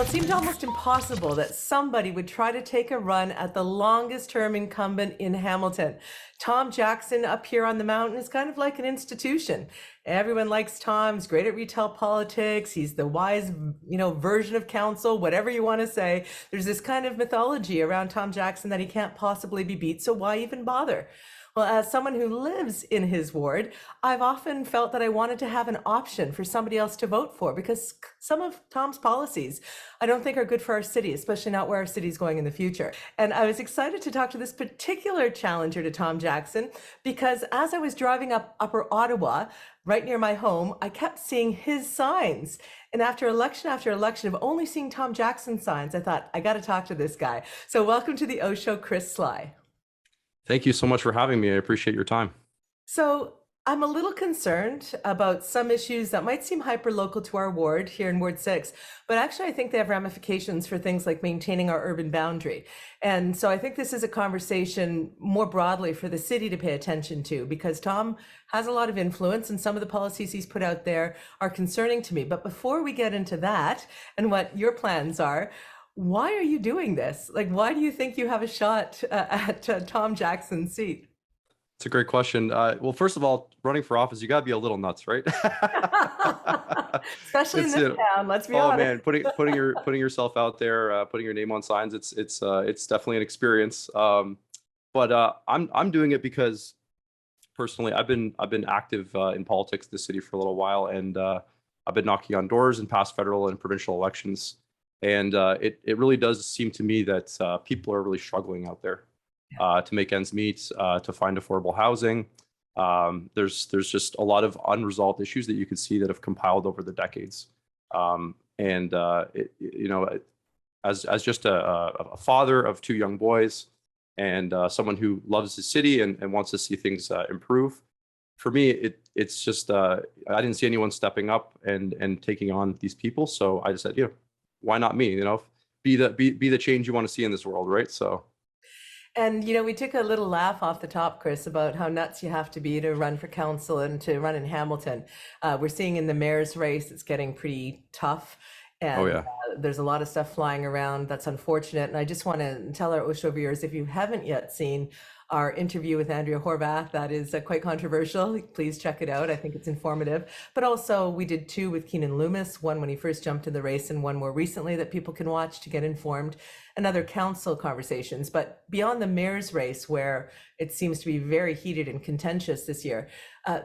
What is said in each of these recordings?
It seemed almost impossible that somebody would try to take a run at the longest term incumbent in Hamilton. Tom Jackson up here on the mountain is kind of like an institution. Everyone likes Tom. He's great at retail politics. He's the wise, version of council, whatever you want to say. There's this kind of mythology around Tom Jackson that he can't possibly be beat, so why even bother? Well, as someone who lives in his ward, I've often felt that I wanted to have an option for somebody else to vote for because some of Tom's policies I don't think are good for our city, especially not where our city is going in the future. And I was excited to talk to this particular challenger to Tom Jackson because as I was driving up Upper Ottawa, right near my home, I kept seeing his signs. And after election of only seeing Tom Jackson signs, I thought, I got to talk to this guy. So welcome to the OShow, Chris Slye. Thank you so much for having me. I appreciate your time. So I'm a little concerned about some issues that might seem hyper local to our ward here in Ward 6, but actually I think they have ramifications for things like maintaining our urban boundary. And so I think this is a conversation more broadly for the city to pay attention to because Tom has a lot of influence and some of the policies he's put out there are concerning to me. But before we get into that and what your plans are, why are you doing this? Like, why do you think you have a shot at Tom Jackson's seat? It's a great question. Well, first of all, running for office, you got to be a little nuts, right? Especially in this town, let's be oh honest. man, putting yourself out there, putting your name on signs, it's definitely an experience. But I'm doing it because personally, I've been active in politics in the city for a little while, and I've been knocking on doors in past federal and provincial elections. And it really does seem to me that people are really struggling out there to make ends meet, to find affordable housing. There's just a lot of unresolved issues that you could see that have compiled over the decades. As just a father of two young boys and someone who loves his city and wants to see things improve, for me, it's just I didn't see anyone stepping up and taking on these people. So I just said, why not me? Be the change you want to see in this world, right? So. And, we took a little laugh off the top, Chris, about how nuts you have to be to run for council and to run in Hamilton. We're seeing in the mayor's race, it's getting pretty tough. And Oh yeah. There's a lot of stuff flying around that's unfortunate. And I just want to tell our OShow viewers, if you haven't yet seen our interview with Andrea Horvath, that is quite controversial. Please check it out. I think it's informative. But also we did two with Keenan Loomis, one when he first jumped in the race and one more recently that people can watch to get informed, and other council conversations. But beyond the mayor's race, where it seems to be very heated and contentious this year,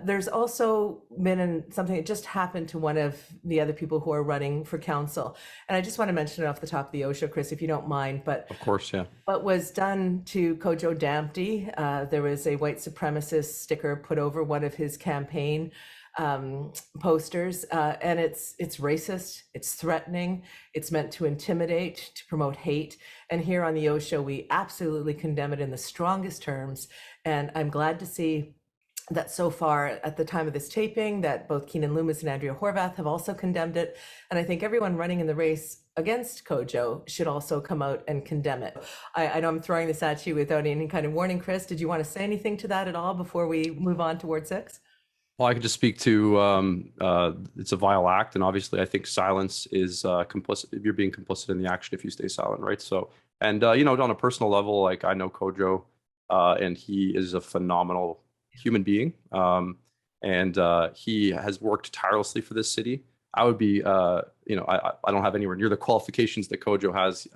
there's also been something that just happened to one of the other people who are running for council. And I just want to mention it off the top of the OShow, Chris, if you don't mind. But Of course, yeah. what was done to Kojo Damptey, there was a white supremacist sticker put over one of his campaign posters, and it's racist, it's threatening, it's meant to intimidate, to promote hate. And here on the OShow, we absolutely condemn it in the strongest terms. And I'm glad to see that so far at the time of this taping that both Keenan Loomis and Andrea Horvath have also condemned it. And I think everyone running in the race against Kojo should also come out and condemn it. I know I'm throwing this at you without any kind of warning, Chris. Did you want to say anything to that at all before we move on to Ward 6? Well, I could just speak to it's a vile act, and obviously, I think silence is complicit. You're being complicit in the action if you stay silent, right? So, and on a personal level, like I know Kojo, and he is a phenomenal human being, and he has worked tirelessly for this city. I would be, I don't have anywhere near the qualifications that Kojo has,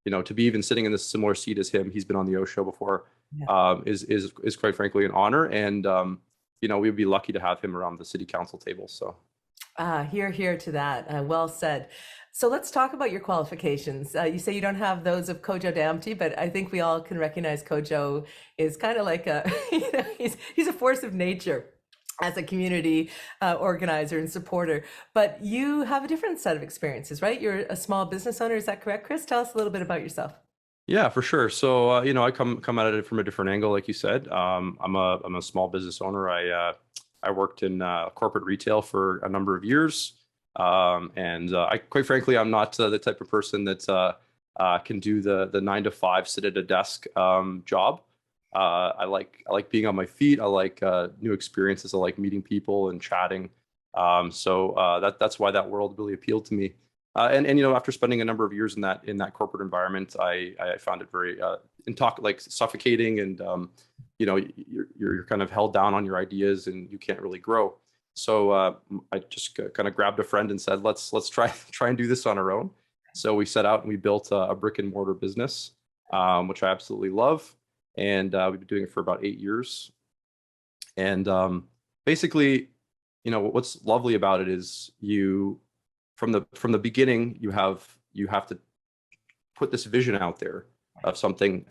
to be even sitting in this similar seat as him. He's been on the OShow before, is quite frankly an honor, and we'd be lucky to have him around the city council table. So, hear to that. Well said. So let's talk about your qualifications. You say you don't have those of Kojo Damptey, but I think we all can recognize Kojo is kind of like he's a force of nature as a community organizer and supporter. But you have a different set of experiences, right? You're a small business owner. Is that correct, Chris? Tell us a little bit about yourself. Yeah, for sure. So, I come at it from a different angle, like you said. I'm a small business owner. I worked in corporate retail for a number of years. And quite frankly, I'm not the type of person that can do the 9 to 5 sit at a desk job. I like being on my feet. I like new experiences. I like meeting people and chatting. So that's why that world really appealed to me. And after spending a number of years in that corporate environment, I found it very like suffocating, and you're kind of held down on your ideas and you can't really grow. So I just kind of grabbed a friend and said, let's try and do this on our own. So we set out and we built a brick and mortar business, which I absolutely love, and we've been doing it for about 8 years. And basically, what's lovely about it is from the beginning, you have to put this vision out there of something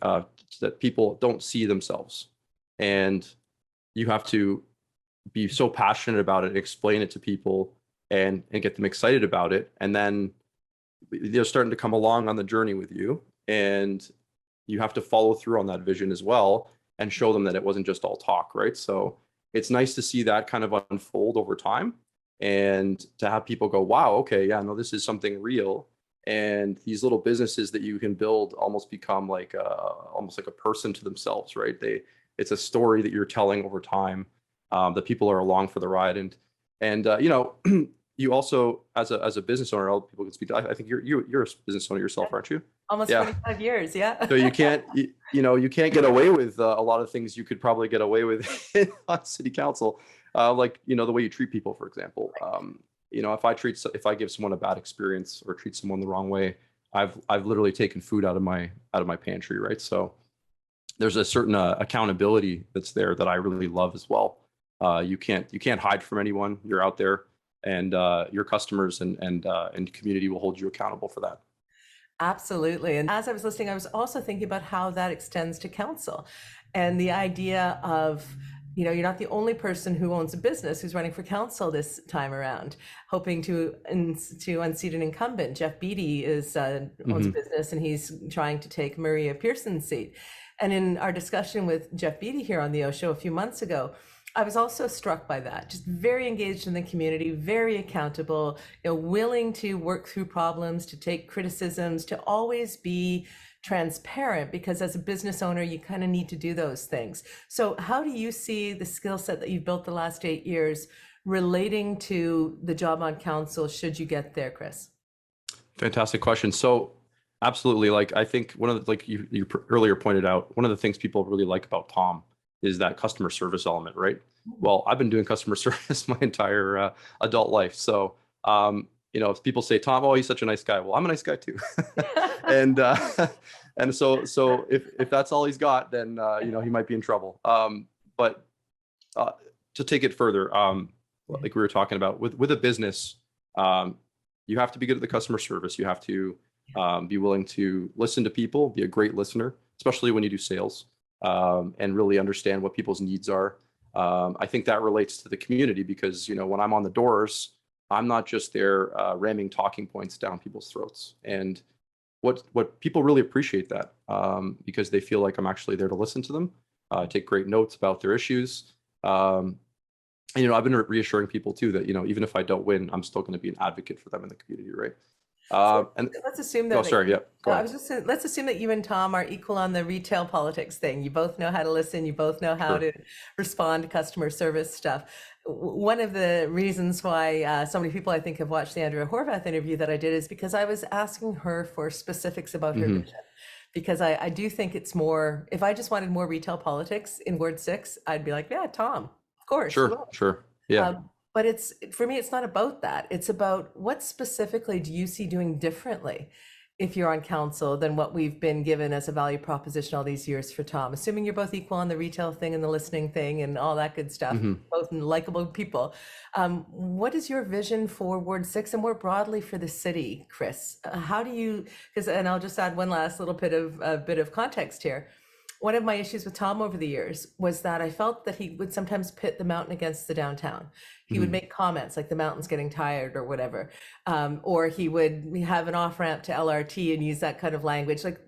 that people don't see themselves, and you have to be so passionate about it, explain it to people, and get them excited about it, and then they're starting to come along on the journey with you, and you have to follow through on that vision as well and show them that it wasn't just all talk, right? So it's nice to see that kind of unfold over time, and to have people go, wow, okay, yeah, no, this is something real. And these little businesses that you can build almost become almost like a person to themselves, right? It's a story that you're telling over time. The people are along for the ride, and you also, as a business owner, all people can speak to, I think you're a business owner yourself, aren't you? Almost Yeah. 25 years, yeah. So you can't get away with a lot of things you could probably get away with on city council, like the way you treat people, for example. If I give someone a bad experience or treat someone the wrong way, I've literally taken food out of my pantry, right? So there's a certain accountability that's there that I really love as well. You can't hide from anyone. You're out there, and your customers and community will hold you accountable for that. Absolutely. And as I was listening, I was also thinking about how that extends to council, and the idea of, you're not the only person who owns a business who's running for council this time around, hoping to unseat an incumbent. Jeff Beattie owns a business, and he's trying to take Maria Pearson's seat. And in our discussion with Jeff Beattie here on the OShow a few months ago, I was also struck by that. Just very engaged in the community, very accountable, willing to work through problems, to take criticisms, to always be transparent, because as a business owner, you kind of need to do those things. So how do you see the skill set that you've built the last 8 years relating to the job on council, should you get there, Chris? Fantastic question. So absolutely. Like, I think one of the, like you earlier pointed out, one of the things people really like about Tom is that customer service element, right? Well, I've been doing customer service my entire adult life. So, if people say, Tom, oh, he's such a nice guy. Well, I'm a nice guy too. and so if that's all he's got, then, he might be in trouble. But to take it further, like we were talking about with a business, you have to be good at the customer service. You have to be willing to listen to people, be a great listener, especially when you do sales. And really understand what people's needs are. I think that relates to the community, because when I'm on the doors, I'm not just there ramming talking points down people's throats. And what people really appreciate that, because they feel like I'm actually there to listen to them, take great notes about their issues. And I've been reassuring people too that even if I don't win, I'm still going to be an advocate for them in the community, right? And let's assume that. Oh, sorry. Yeah. Go ahead. I was just saying, let's assume that you and Tom are equal on the retail politics thing. You both know how to listen. You both know how to respond to customer service stuff. One of the reasons why so many people, I think, have watched the Andrea Horvath interview that I did is because I was asking her for specifics about her vision. Because I do think it's more, if I just wanted more retail politics in Ward 6, I'd be like, yeah, Tom, of course. Sure. Yeah. But for me, it's not about that. It's about what specifically do you see doing differently if you're on council than what we've been given as a value proposition all these years for Tom, assuming you're both equal on the retail thing and the listening thing and all that good stuff, both likable people. What is your vision for Ward 6 and more broadly for the city, Chris? How do you, and I'll just add one last little bit of context here. One of my issues with Tom over the years was that I felt that he would sometimes pit the mountain against the downtown. He would make comments like the mountain's getting tired or whatever. Or he would have an off ramp to LRT and use that kind of language. Like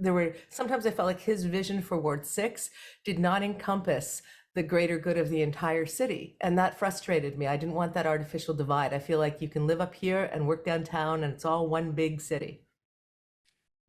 sometimes I felt like his vision for Ward 6 did not encompass the greater good of the entire city. And that frustrated me. I didn't want that artificial divide. I feel like you can live up here and work downtown and it's all one big city.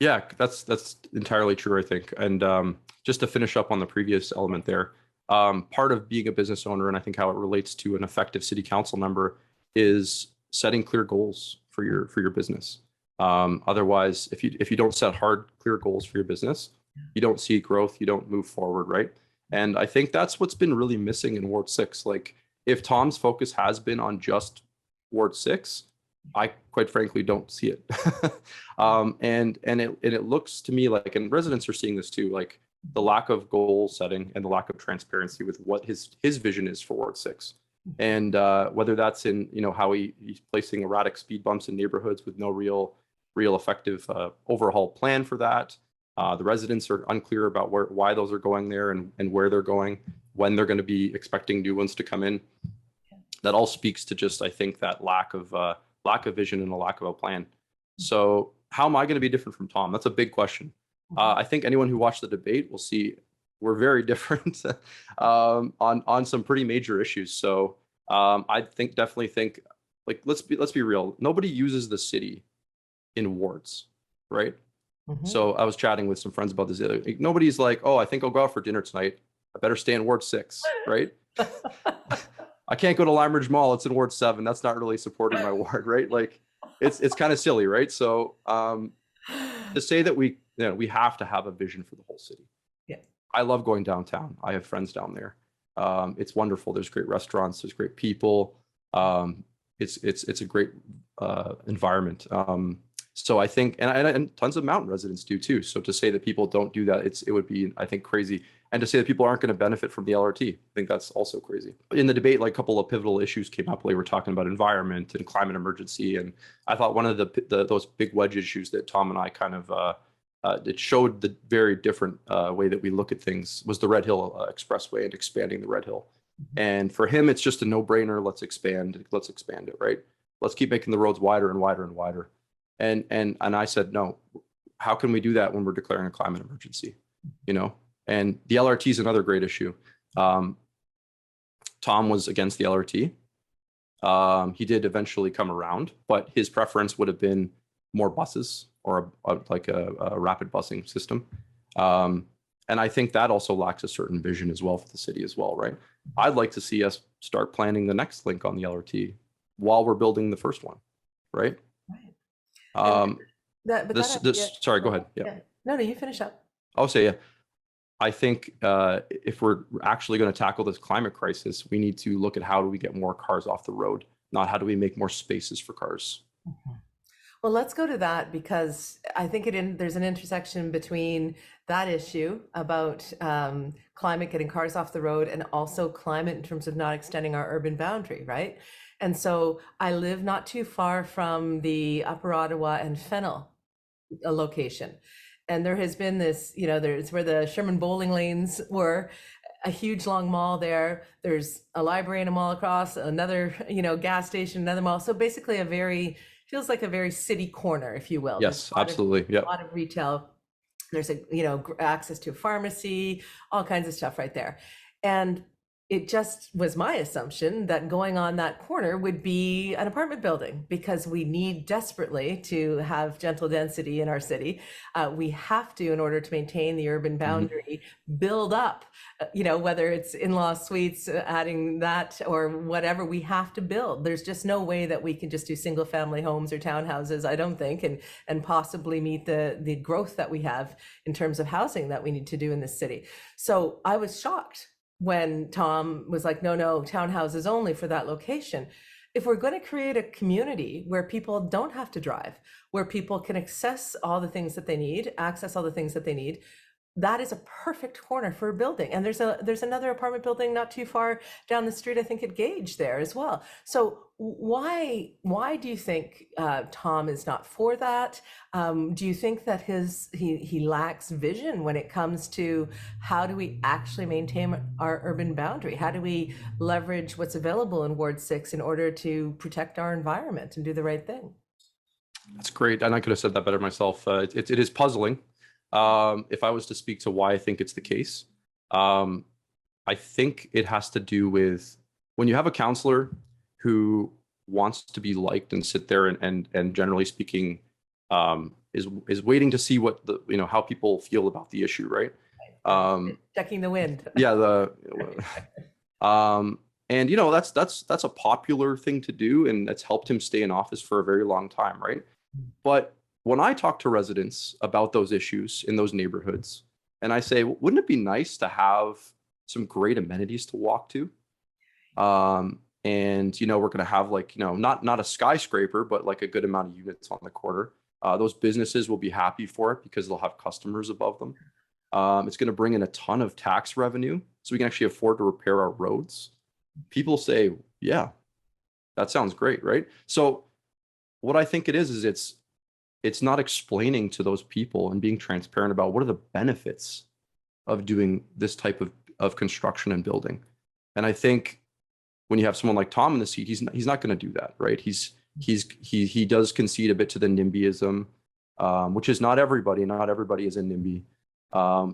Yeah, that's entirely true, I think. And just to finish up on the previous element there, part of being a business owner, and I think how it relates to an effective city council member, is setting clear goals for your business. Otherwise, if you don't set hard, clear goals for your business, you don't see growth, you don't move forward, right? And I think that's what's been really missing in Ward 6. Like, if Tom's focus has been on just Ward 6, I quite frankly don't see it. And it looks to me like, and residents are seeing this too, like the lack of goal setting and the lack of transparency with what his vision is for Ward 6. And whether that's in, how he's placing erratic speed bumps in neighborhoods with no real effective overhaul plan for that. The residents are unclear about why those are going there and where they're going, when they're going to be expecting new ones to come in. That all speaks to just, I think, that lack of vision and a lack of a plan. So how am I going to be different from Tom? That's a big question. I think anyone who watched the debate will see we're very different on some pretty major issues. So I definitely think, like, let's be real. Nobody uses the city in wards, right? So I was chatting with some friends about this. Nobody's like, oh, I think I'll go out for dinner tonight. I better stay in Ward 6, right? I can't go to Lime Ridge Mall. It's in Ward 7. That's not really supporting my ward, right? Like, it's kind of silly, right? So to say that we have to have a vision for the whole city. Yeah. I love going downtown. I have friends down there. It's wonderful. There's great restaurants. There's great people. It's a great environment. So I think, and tons of mountain residents do too. So to say that people don't do that, it would be, I think, crazy. And to say that people aren't going to benefit from the LRT, I think that's also crazy. In the debate, like, a couple of pivotal issues came up. Like, we're talking about environment and climate emergency. And I thought one of those big wedge issues that Tom and I kind of, it showed the very different way that we look at things, was the Red Hill Expressway and expanding the Red Hill. And for him, it's just a no-brainer. Let's expand it, right? Let's keep making the roads wider and wider and wider. And I said, no, how can we do that when we're declaring a climate emergency? And the LRT is another great issue. Tom was against the LRT. He did eventually come around, but his preference would have been more buses or a rapid busing system. And I think that also lacks a certain vision as well for the city as well, right? I'd like to see us start planning the next link on the LRT while we're building the first one, right? Sorry, go ahead. Yeah. No, you finish up. I'll say, yeah. I think if we're actually going to tackle this climate crisis, we need to look at how do we get more cars off the road, not how do we make more spaces for cars. Well, let's go to that, because I think there's an intersection between that issue about climate, getting cars off the road, and also climate in terms of not extending our urban boundary, right? And so I live not too far from the Upper Ottawa and Fennel location. And there has been this, there's where the Sherman bowling lanes were, a huge long mall there. There's a library and a mall across, another, gas station, another mall. So basically feels like a very city corner, if you will. Yes, absolutely. Yeah. A lot of retail. There's access to a pharmacy, all kinds of stuff right there. And it just was my assumption that going on that corner would be an apartment building, because we need desperately to have gentle density in our city. We have to, in order to maintain the urban boundary, build up, whether it's in-law suites, adding that or whatever, we have to build. There's just no way that we can just do single family homes or townhouses, I don't think, and possibly meet the growth that we have in terms of housing that we need to do in this city. So I was shocked when Tom was like, no, townhouses only for that location. If we're going to create a community where people don't have to drive, where people can access all the things that they need, that is a perfect corner for a building. And there's another apartment building not too far down the street, I think at Gage there as well. So why do you think Tom is not for that? Do you think that he lacks vision when it comes to how do we actually maintain our urban boundary? How do we leverage what's available in Ward 6 in order to protect our environment and do the right thing? That's great. And I could have said that better myself. It is puzzling. If I was to speak to why I think it's the case, I think it has to do with when you have a councillor who wants to be liked and sit there and generally speaking, is waiting to see what how people feel about the issue, right? Checking the wind. Yeah. And that's a popular thing to do, and that's helped him stay in office for a very long time, right? But when I talk to residents about those issues in those neighborhoods, and I say, wouldn't it be nice to have some great amenities to walk to? And we're going to have like, not a skyscraper, but like a good amount of units on the corner. Those businesses will be happy for it because they'll have customers above them. It's going to bring in a ton of tax revenue, so we can actually afford to repair our roads. People say, yeah, that sounds great, right? So what I think it is it's not explaining to those people and being transparent about what are the benefits of doing this type of construction and building. And I think when you have someone like Tom in the seat, he's not going to do that, right? He does concede a bit to the NIMBYism, which is not everybody. Not everybody is a NIMBY.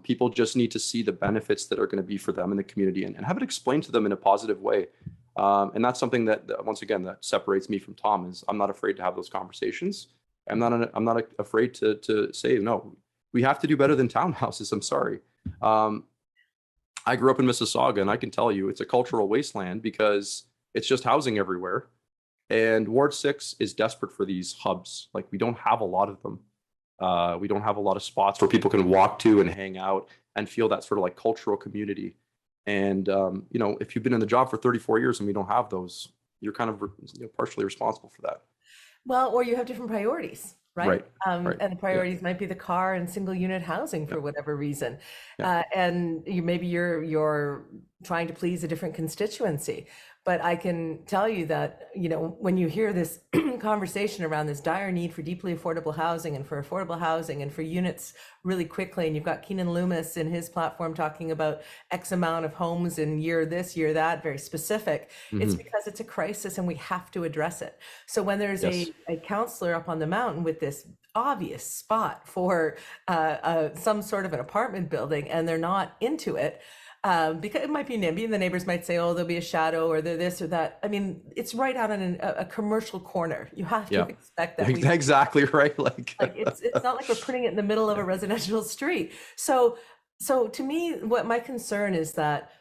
People just need to see the benefits that are going to be for them in the community and have it explained to them in a positive way. And that's something that once again, that separates me from Tom. Is I'm not afraid to have those conversations. I'm not afraid to say, no, we have to do better than townhouses. I'm sorry. I grew up in Mississauga, and I can tell you it's a cultural wasteland because it's just housing everywhere. And Ward 6 is desperate for these hubs. Like, we don't have a lot of them. We don't have a lot of spots where people can walk to and hang out and feel that sort of like cultural community. And, if you've been in the job for 34 years and we don't have those, you're kind of partially responsible for that. Well, or you have different priorities, right? Right, right. And the priorities might be the car and single unit housing for whatever reason. Yeah. And maybe you're trying to please a different constituency. But I can tell you that, when you hear this conversation around this dire need for deeply affordable housing and for affordable housing and for units really quickly, and you've got Keenan Loomis in his platform talking about X amount of homes in year this, year that, very specific, it's because it's a crisis and we have to address it. So when there's a councillor up on the mountain with this obvious spot for some sort of an apartment building and they're not into it, because it might be NIMBY and the neighbors might say, oh, there'll be a shadow or they're this or that. I mean, it's right out on a commercial corner. You have to expect that. Exactly right. Like it's not like we're putting it in the middle of a residential street. So to me, what my concern is that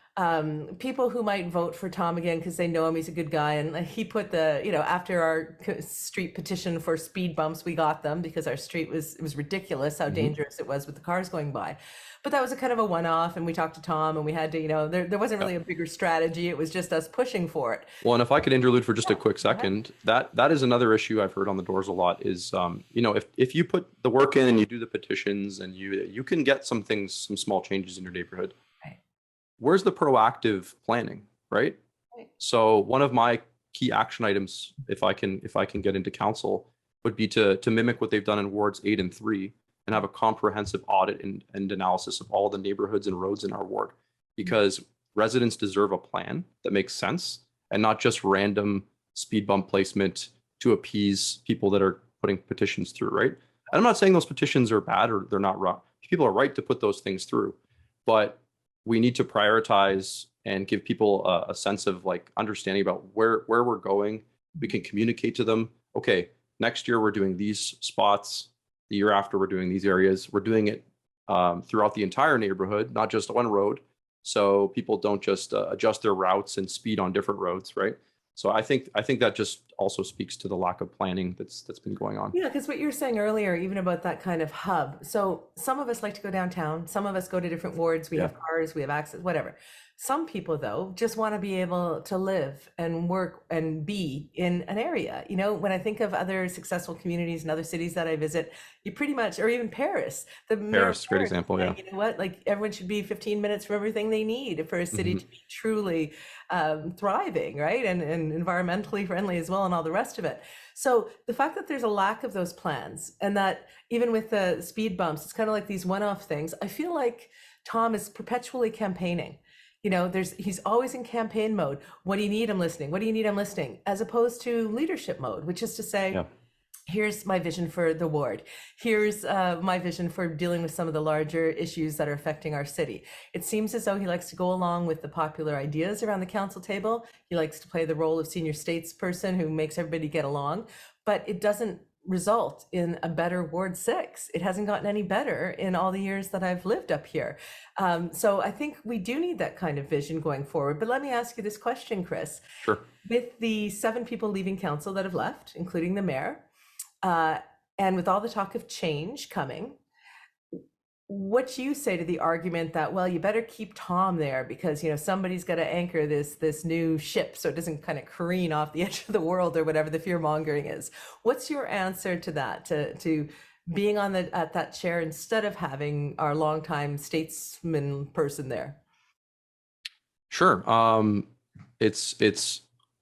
people who might vote for Tom again because they know him, he's a good guy, and he put after our street petition for speed bumps, we got them because our street was ridiculous how dangerous it was with the cars going by. But that was a kind of a one-off, and we talked to Tom, and we had to, there wasn't really a bigger strategy. It was just us pushing for it. Well, and if I could interlude for just a quick second, that is another issue I've heard on the doors a lot is, if you put the work in and you do the petitions and you can get some small changes in your neighborhood. Right. Where's the proactive planning, right? So one of my key action items, if I can get into council, would be to mimic what they've done in wards 8 and 3 and have a comprehensive audit and analysis of all the neighborhoods and roads in our ward, because residents deserve a plan that makes sense and not just random speed bump placement to appease people that are putting petitions through, right? And I'm not saying those petitions are bad or they're not wrong. People are right to put those things through, but we need to prioritize and give people a sense of like understanding about where we're going. We can communicate to them, okay, next year we're doing these spots. The year after we're doing these areas. We're doing it throughout the entire neighborhood, not just one road. So people don't just adjust their routes and speed on different roads, right? So I think that just also speaks to the lack of planning that's been going on. Yeah, because what you were saying earlier, even about that kind of hub. So some of us like to go downtown. Some of us go to different wards. We have cars, we have access, whatever. Some people, though, just want to be able to live and work and be in an area. When I think of other successful communities and other cities that I visit, you pretty much, or even Paris. Paris, great example, yeah. You know what? Like everyone should be 15 minutes from everything they need for a city to be truly thriving, right? And environmentally friendly as well and all the rest of it. So the fact that there's a lack of those plans and that even with the speed bumps, it's kind of like these one-off things. I feel like Tom is perpetually campaigning. He's always in campaign mode. What do you need? I'm listening. What do you need? I'm listening. As opposed to leadership mode, which is to say, here's my vision for the ward. Here's my vision for dealing with some of the larger issues that are affecting our city. It seems as though he likes to go along with the popular ideas around the council table. He likes to play the role of senior statesperson who makes everybody get along, but it doesn't result in a better Ward 6. It hasn't gotten any better in all the years that I've lived up here. So I think we do need that kind of vision going forward. But let me ask you this question, Chris. Sure. With the 7 people leaving council that have left, including the mayor, And with all the talk of change coming, what do you say to the argument that, well, you better keep Tom there because, somebody's got to anchor this new ship so it doesn't kind of careen off the edge of the world or whatever the fear mongering is. What's your answer to that, to being at that chair instead of having our longtime statesman person there? Sure. It's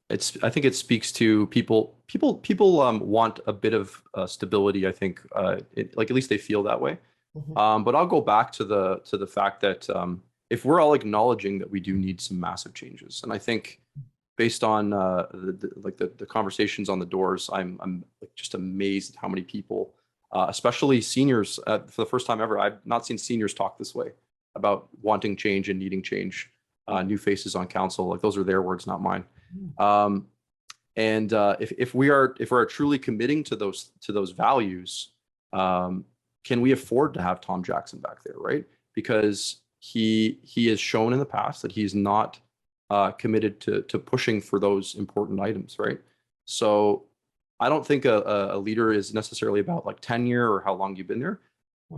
I think it speaks to people want a bit of stability. I think like at least they feel that way. Mhm. But I'll go back to the fact that if we're all acknowledging that we do need some massive changes, and I think based on the conversations on the doors, I'm like just amazed at how many people, especially seniors, for the first time ever, I've not seen seniors talk this way about wanting change and needing change. New faces on council, like those are their words, not mine. Um, and if we're truly committing to those values, can we afford to have Tom Jackson back there, right? Because he has shown in the past that he's not committed to pushing for those important items, right? So I don't think a leader is necessarily about like tenure or how long you've been there.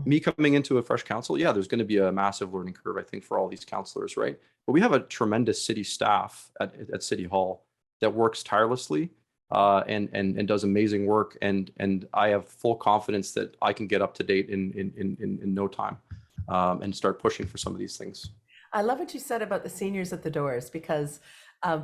Me coming into a fresh council, yeah, there's going to be a massive learning curve, I think, for all these councilors, right? But we have a tremendous city staff at City Hall that works tirelessly and does amazing work, and I have full confidence that I can get up to date in no time and start pushing for some of these things. I love what you said about the seniors at the doors because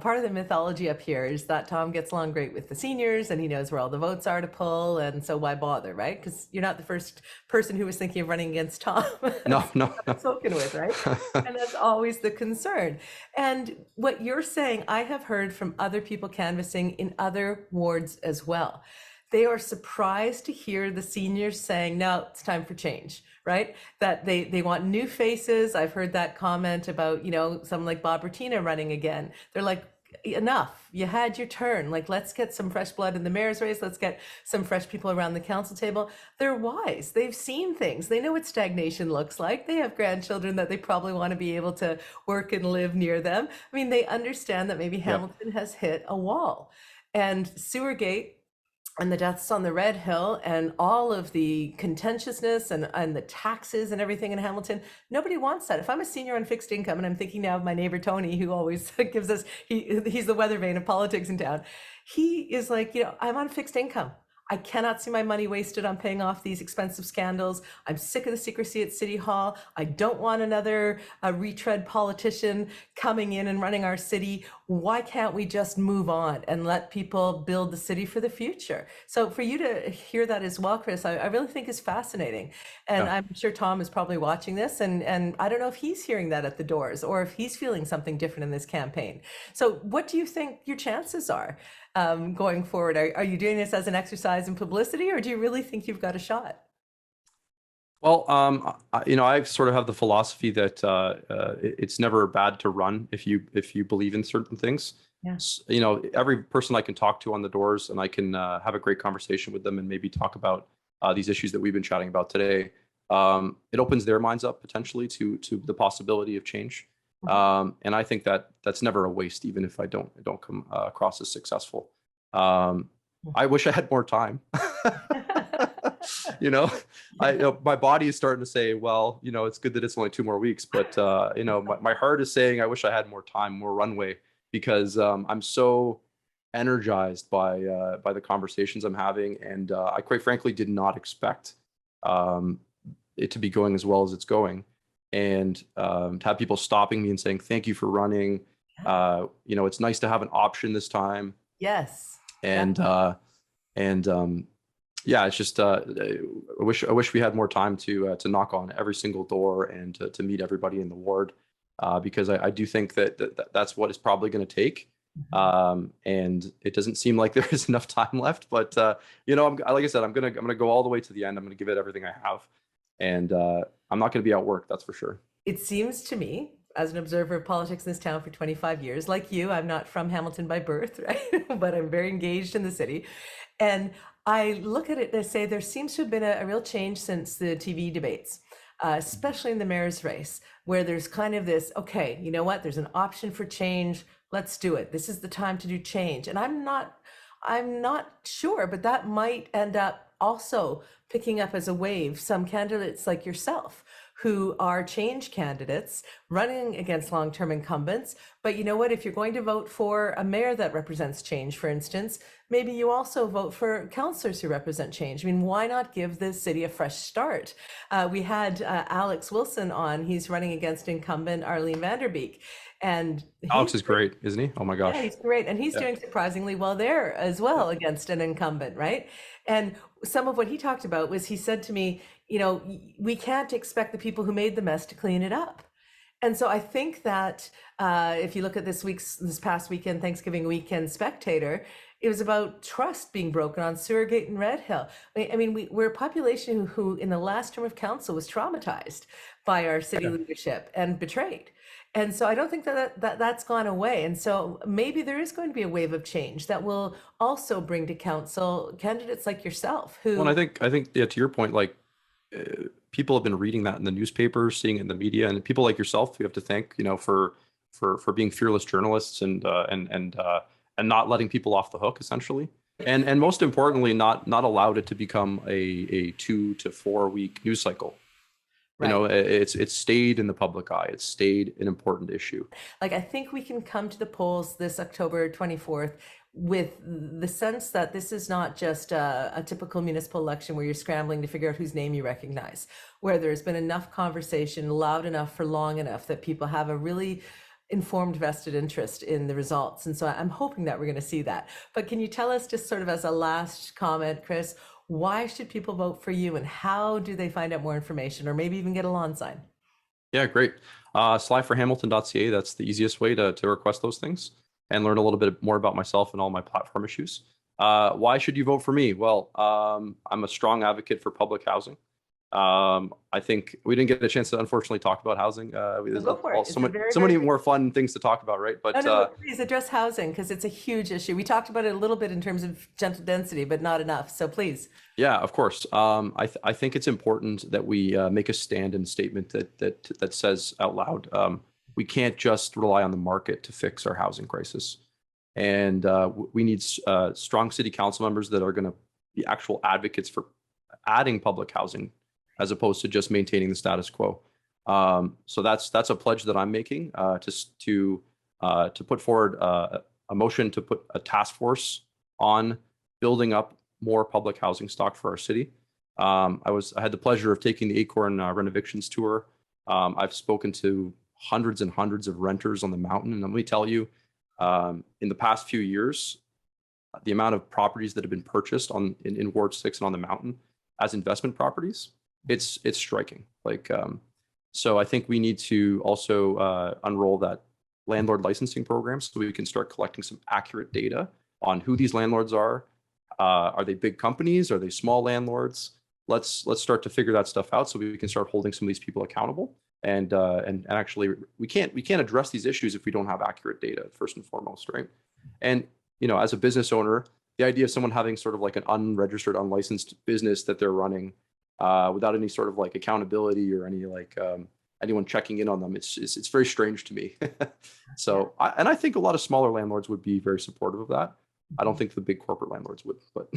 part of the mythology up here is that Tom gets along great with the seniors and he knows where all the votes are to pull. And so why bother, right? Because you're not the first person who was thinking of running against Tom. No, no, no. Spoken with, right? And that's always the concern. And what you're saying, I have heard from other people canvassing in other wards as well. They are surprised to hear the seniors saying, no, it's time for change, right? That they want new faces. I've heard that comment about, someone like Bob Bertina running again. They're like, enough, you had your turn. Like, let's get some fresh blood in the mayor's race. Let's get some fresh people around the council table. They're wise. They've seen things. They know what stagnation looks like. They have grandchildren that they probably want to be able to work and live near them. I mean, they understand that maybe Hamilton has hit a wall. And Sewergate and the deaths on the Red Hill and all of the contentiousness and the taxes and everything in Hamilton, nobody wants that. If I'm a senior on fixed income, and I'm thinking now of my neighbor Tony, who always gives us, he's the weather vane of politics in town. He is like, I'm on fixed income. I cannot see my money wasted on paying off these expensive scandals. I'm sick of the secrecy at City Hall. I don't want another retread politician coming in and running our city. Why can't we just move on and let people build the city for the future? So for you to hear that as well, Chris, I really think is fascinating. And Yeah. I'm sure Tom is probably watching this, and I don't know if he's hearing that at the doors or if he's feeling something different in this campaign. So what do you think your chances are going forward? Are you doing this as an exercise in publicity, or do you really think you've got a shot? Well, I sort of have the philosophy that it's never bad to run if you believe in certain things. Yeah. Every person I can talk to on the doors, and I can have a great conversation with them, and maybe talk about these issues that we've been chatting about today. It opens their minds up potentially to the possibility of change, and I think that that's never a waste, even if I don't come across as successful. I wish I had more time. you know my body is starting to say, well, it's good that it's only 2 more weeks, but my heart is saying I wish I had more time, more runway, because I'm so energized by the conversations I'm having, and I quite frankly did not expect it to be going as well as it's going, and to have people stopping me and saying thank you for running. It's nice to have an option this time. Yes. And yeah, it's just I wish we had more time to knock on every single door and to meet everybody in the ward, because I do think that's what it's probably going to take, and it doesn't seem like there is enough time left. But like I said, I'm gonna go all the way to the end. I'm gonna give it everything I have, and I'm not gonna be outworked, that's for sure. It seems to me, as an observer of politics in this town for 25 years, like you, I'm not from Hamilton by birth, right? But I'm very engaged in the city. And I look at it and say there seems to have been a real change since the TV debates, especially in the mayor's race, where there's kind of this, okay, you know what? There's an option for change. Let's do it. This is the time to do change. And I'm not sure, but that might end up also picking up as a wave some candidates like yourself who are change candidates running against long-term incumbents. But you know what? If you're going to vote for a mayor that represents change, for instance, maybe you also vote for councillors who represent change. I mean, why not give this city a fresh start? We had Alex Wilson on. He's running against incumbent Arlene Vanderbeek. And Alex is great, isn't he? Oh my yeah, gosh. he's great. And he's Yeah. doing surprisingly well there as Yeah. well against an incumbent, right? And some of what he talked about was he said to me, you know, we can't expect the people who made the mess to clean it up. And so I think that if you look at this past weekend, Thanksgiving weekend Spectator, it was about trust being broken on Sewergate and Red Hill. I mean, we're a population who in the last term of council was traumatized by our city Yeah. leadership and betrayed. And so I don't think that's gone away. And so maybe there is going to be a wave of change that will also bring to council candidates like yourself Well, and who, I think, yeah, to your point, like people have been reading that in the newspapers, seeing it in the media, and people like yourself, you have to thank, you know, for being fearless journalists and not letting people off the hook, essentially, and most importantly, not allowed it to become a 2 to 4 week news cycle. You know, right. it's stayed in the public eye. It's stayed an important issue. Like, I think we can come to the polls this October 24th with the sense that this is not just a typical municipal election where you're scrambling to figure out whose name you recognize, where there's been enough conversation, loud enough for long enough that people have a really informed vested interest in the results. And so I'm hoping that we're going to see that. But can you tell us, just sort of as a last comment, Chris, why should people vote for you and how do they find out more information or maybe even get a lawn sign? Yeah, great. Slyforhamilton.ca. That's the easiest way to request those things and learn a little bit more about myself and all my platform issues. Why should you vote for me? Well, I'm a strong advocate for public housing. I think we didn't get a chance to unfortunately talk about housing. There's Go for it. It's a very, so very many big. more fun things to talk about, right? No, But no, please address housing because it's a huge issue. We talked about it a little bit in terms of gentle density, but not enough. So please. yeah, of course. I think it's important that we make a stand and statement that says out loud, we can't just rely on the market to fix our housing crisis, and we need strong city council members that are going to be actual advocates for adding public housing as opposed to just maintaining the status quo. So that's a pledge that I'm making to put forward a motion to put a task force on building up more public housing stock for our city. I had the pleasure of taking the Acorn rent evictions tour. I've spoken to hundreds and hundreds of renters on the mountain, and let me tell you, in the past few years, the amount of properties that have been purchased in Ward 6 and on the mountain as investment properties, it's striking. Like, so I think we need to also unroll that landlord licensing program so we can start collecting some accurate data on who these landlords are. Are they big companies? Are they small landlords? Let's start to figure that stuff out so we can start holding some of these people accountable. And actually, we can't address these issues if we don't have accurate data first and foremost, right? And you know, as a business owner, the idea of someone having sort of like an unregistered, unlicensed business that they're running without any sort of like accountability or any like anyone checking in on them, it's very strange to me. So, I think a lot of smaller landlords would be very supportive of that. I don't think the big corporate landlords would, but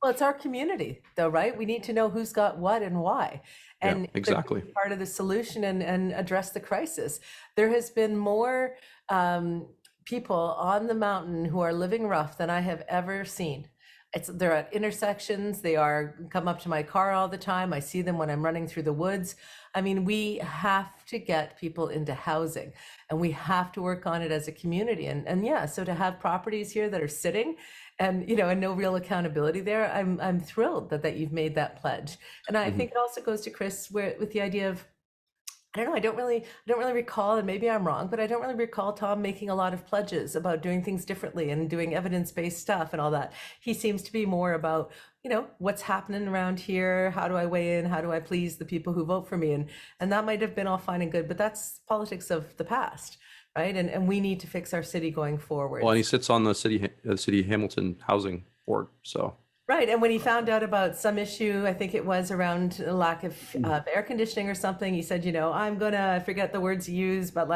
Well, it's our community, though, right? We need to know who's got what and why. yeah, And exactly. part of the solution and address the crisis. There has been more people on the mountain who are living rough than I have ever seen. They're at intersections. They come up to my car all the time. I see them when I'm running through the woods. I mean, we have to get people into housing and we have to work on it as a community. And yeah, so to have properties here that are sitting and, you know, and no real accountability there, I'm thrilled that you've made that pledge. And I think it also goes to Chris with the idea of, I don't know, I don't really recall, and maybe I'm wrong, but I don't really recall Tom making a lot of pledges about doing things differently and doing evidence-based stuff and all that. He seems to be more about, you know, what's happening around here, how do I weigh in, how do I please the people who vote for me? And that might have been all fine and good, but that's politics of the past, right? And we need to fix our city going forward. Well, and he sits on the city Hamilton Housing Board, so Right. And when he found out about some issue, I think it was around a lack of air conditioning or something, he said, I'm going to, I forget the words he used, but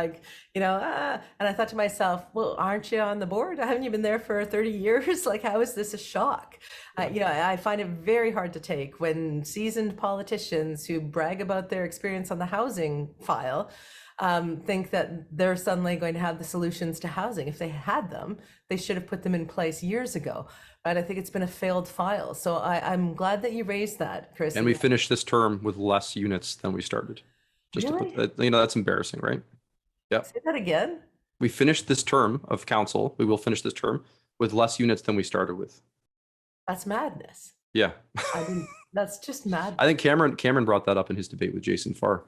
and I thought to myself, well, aren't you on the board? Haven't you been there for 30 years? Like, how is this a shock? I find it very hard to take when seasoned politicians who brag about their experience on the housing file think that they're suddenly going to have the solutions to housing. If they had them, they should have put them in place years ago. Right? I think it's been a failed file. So I'm glad that you raised that, Chris. And we finished this term with less units than we started. Just to Really? put that, that's embarrassing, right? Yeah. Say that again. We finished this term of council. We will finish this term with less units than we started with. That's madness. Yeah. That's just mad. I think Cameron brought that up in his debate with Jason Farr.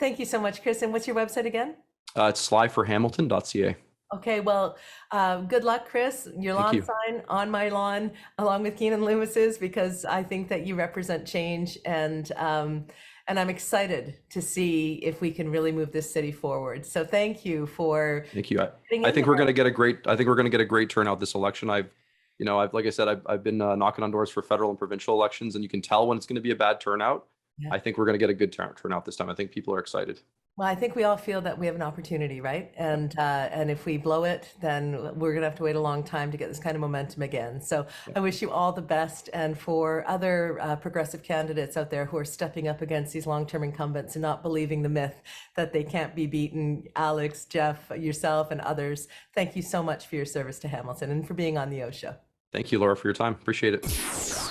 Thank you so much, Chris. And what's your website again? It's slyforhamilton.ca. Okay, well, good luck, Chris. Your lawn sign on my lawn, along with Keenan Loomis's, because I think that you represent change, and I'm excited to see if we can really move this city forward. So thank you for. Thank you. I think we're going to get a great turnout this election. Like I said, I've been knocking on doors for federal and provincial elections, and you can tell when it's going to be a bad turnout. Yeah. I think we're going to get a good turnout this time. I think people are excited. Well, I think we all feel that we have an opportunity, right? And if we blow it, then we're going to have to wait a long time to get this kind of momentum again. So I wish you all the best. And for other progressive candidates out there who are stepping up against these long-term incumbents and not believing the myth that they can't be beaten, Alex, Jeff, yourself, and others, thank you so much for your service to Hamilton and for being on the OShow. Thank you, Laura, for your time. Appreciate it.